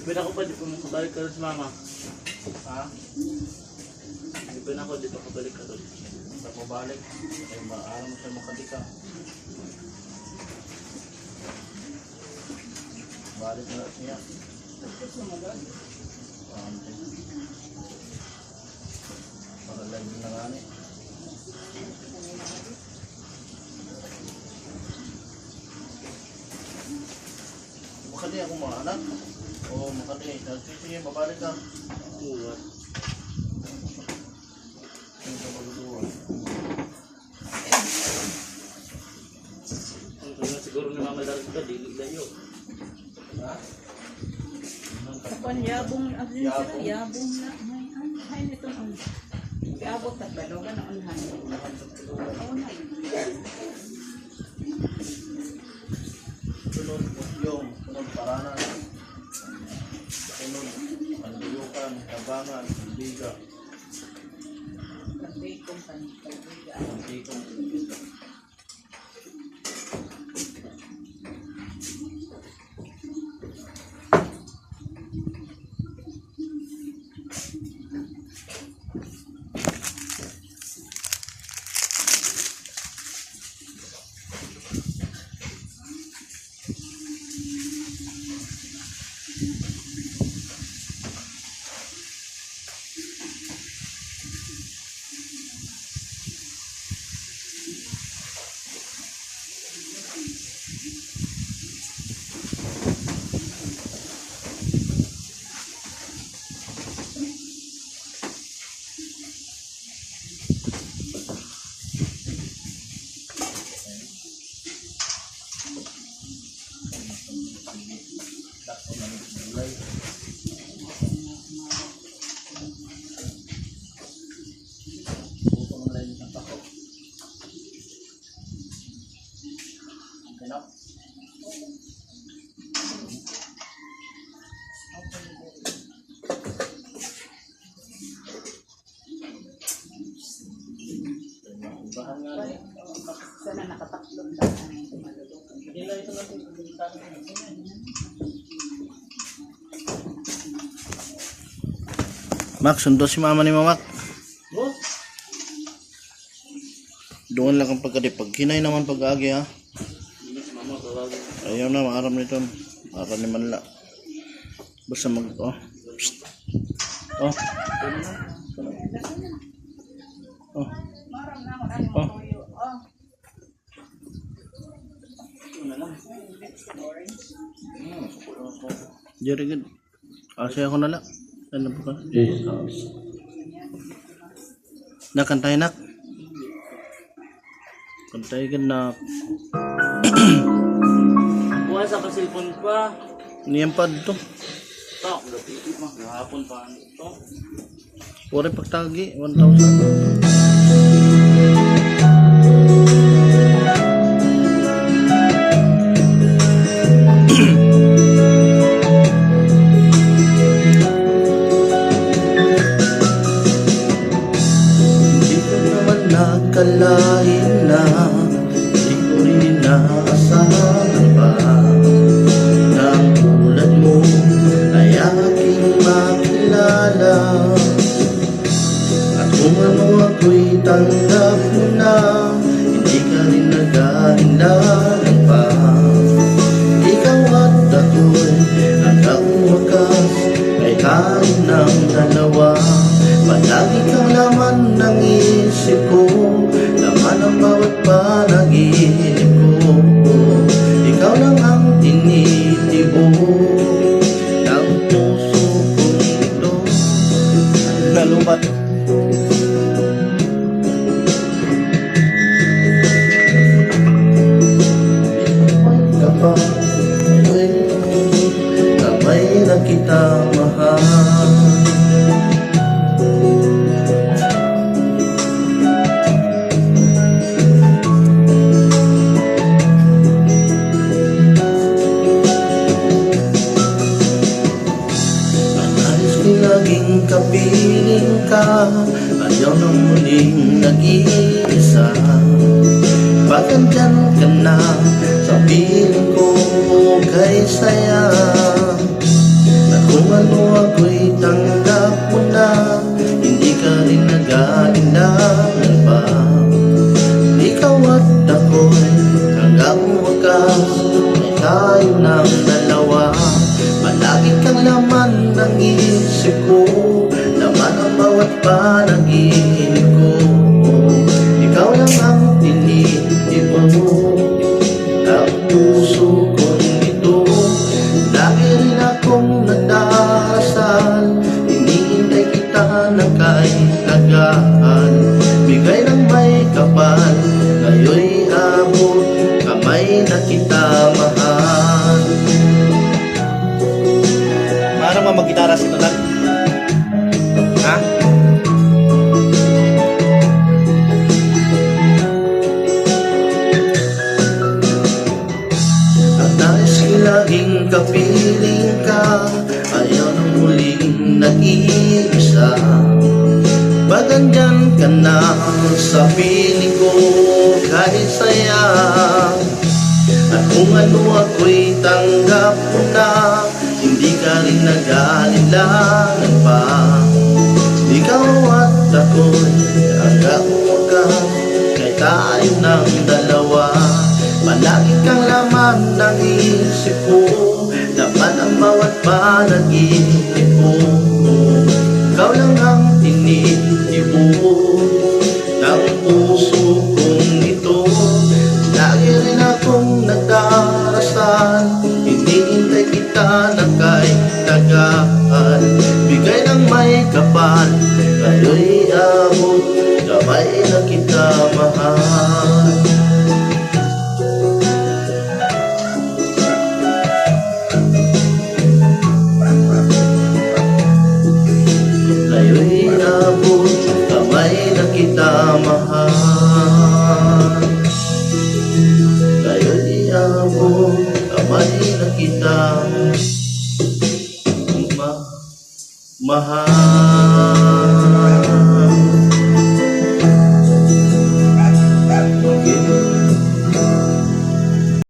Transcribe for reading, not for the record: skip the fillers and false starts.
Hindi na ako pa, di pa makabalik ka rin sa mama. Ha? Hindi pa na ako, di pa kabalik ka rin. Sa pabalik. Ay maalam mo siya makadika. Balik na siya. Para lagi na nga ni. Makadi ako mga anak. Oo, makadi. Sige, babalik ka. Oo. Ang sa pagduduwa. Siguro ni mama darat ka, dili layo. Ha? Kapan yabong ang sila, yabong na. Ay, nito ang yabong at balogan ang unhan. Unhan. Sunod yung paranan. Sunod panluyukan, tabangan, biga. Pagkikong pagkigaan. Antikong biga. Takot na nilay. Buto ng lain ng takot. Okay na? Ibahan nga na eh. Sana nakataklong lang ang malulungan. Hindi lang ito natin pagkalitan ng Mac, sundo si mama ni Mamak. Oh? Doon lang ang pagkadi. Pag hinay naman pag-agi ha. Hindi na si mama tawagin. Ayaw na, maaram nito. Maaram ni Manla. Basta mag... Oh. Psst. Oh. Oh. Marang na ako na yung Oh. tuyo. Oh, Ito na lang. orange. Very good. Kasi ako nala. Ano po ka? Nakantay nak. Kantay ka nak. Buwan sa kasilpon pa. Niyan pa dito. Ito, lapit mo. Gahapon pa. Ito. Puri pagtagi. 1,000. Nakalain na, di ko rin inaasahan pa na ang tulad mo ay aking makilala. At kung ano ako'y tanggap mo na, hindi ka rin nag-aalinlangan pa. Ikaw at ako'y hanggang wakas ay kain ng dalawa. Palagi kang laman ng isip ko, laman ang bawat panaginip ko. Ikaw lang ang tinitibok ng puso kong ito. Nalubat. Kapag kamay na kita mahal. Laging kapiling ka, ayaw nang muling nag-iisa. Pag andyan ka na, sa piling ko kay saya. At kung panaginip ko. Ikaw lang ang tinitipon mo ang puso kong ito. Lagi rin akong nagdarasal, hinihintay kita na kay tagaan. Bigay ng may kapal, ngayon'y abot kamay na kita mahal. Marang mamagitara si Tunan? Ha? Ang nais ko laging kapiling ka, ayaw nang muling nag-iisa. Bagandyan ka na sa piling ko kahit saya. At kung ano ako'y tanggap mo na, hindi ka rin nag-aalilangan pa. Ikaw at ako'y hanggang wakas, kay tayo ng dalawa. Palagi kang laman ng isip ko, laman ang bawat panaginip ko. Ikaw lang ang tinitipon ng puso kong ito. Lagi rin akong nagdarasal, hinihintay kita na kay tagaan. Bigay ng may kapal, ngayon'y abot kamay na kita mahal. Ngayon'y abot kamay na kita mahal. Ngayon'y abot kamay na kita mahal.